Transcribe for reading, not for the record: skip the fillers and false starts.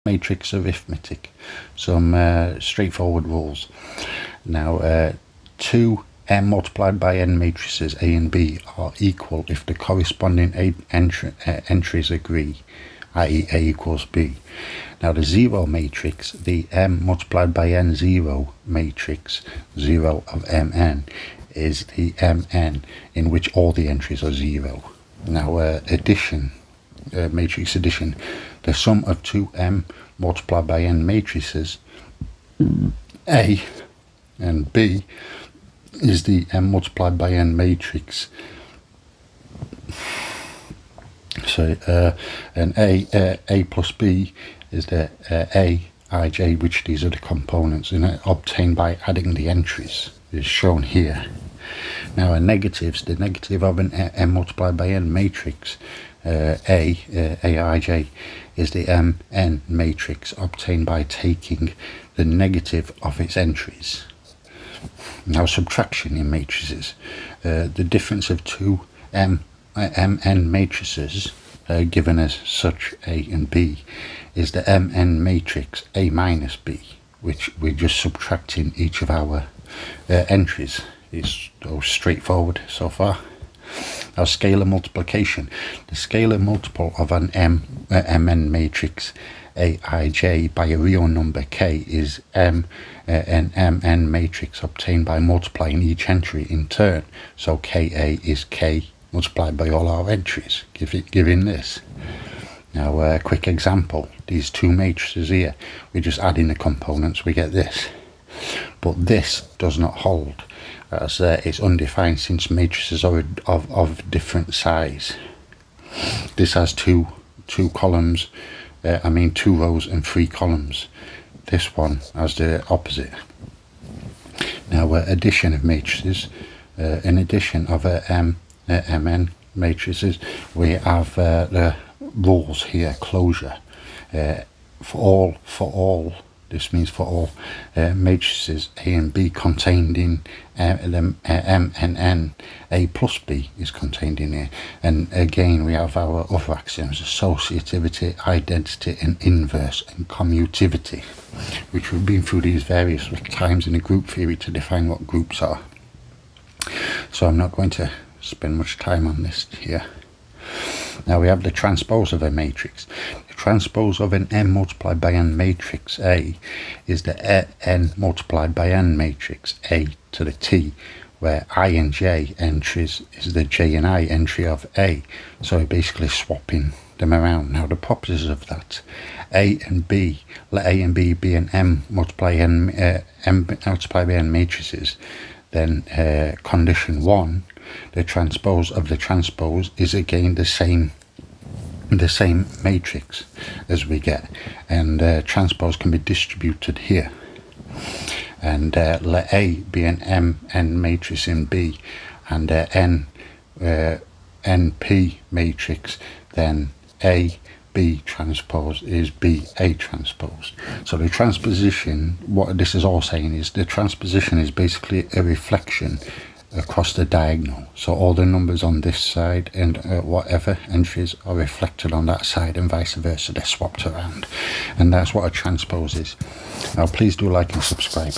matrix arithmetic, some straightforward rules. Now, two m multiplied by n matrices A and B are equal if the corresponding entries agree, i.e. A equals B. Now the zero matrix, the m multiplied by n zero matrix, 0 of mn, is the mn in which all the entries are 0. Now addition, matrix addition, the sum of two m multiplied by n matrices A and B is the m multiplied by n matrix. So and A plus B is the A, ij, which these are the components, and obtained by adding the entries, is shown here. Now negatives, the negative of an m multiplied by n matrix, Aij, is the mn matrix obtained by taking the negative of its entries. Now subtraction in matrices, the difference of two mn matrices given as such A and B is the mn matrix A minus B, which we're just subtracting each of our entries. It's straightforward so far. Now scalar multiplication, the scalar multiple of an mn matrix Aij by a real number k is an mn matrix obtained by multiplying each entry in turn. So ka is k multiplied by all our entries, giving this. Now a quick example, these two matrices here, we just add in the components, we get this. But this does not hold, as it's undefined since matrices are of different size. This has two columns, two rows and 3 columns. This one has the opposite. Now addition of matrices, in addition of mn matrices, we have the rules here, closure. For all, this means for all matrices A and B contained in m and n, A plus B is contained in here. And again we have our other axioms, associativity, identity and inverse and commutativity, which we've been through these various times in the group theory to define what groups are. So I'm not going to spend much time on this here. Now we have the transpose of a matrix. The transpose of an m multiplied by n matrix A is the n multiplied by n matrix A to the t, where I and j entries is the j and I entry of A. So we're basically swapping them around. Now the properties of that, A and B, let A and B be an m multiplied by n matrices, then condition 1, the transpose of the transpose is again the same matrix as we get, and transpose can be distributed here. And let A be an mn matrix in B and np matrix, then A B transpose is B A transpose. So the transposition, what this is all saying is the transposition is basically a reflection across the diagonal. So all the numbers on this side and whatever entries are reflected on that side, and vice versa, they're swapped around. And that's what a transpose is. Now please do like and subscribe.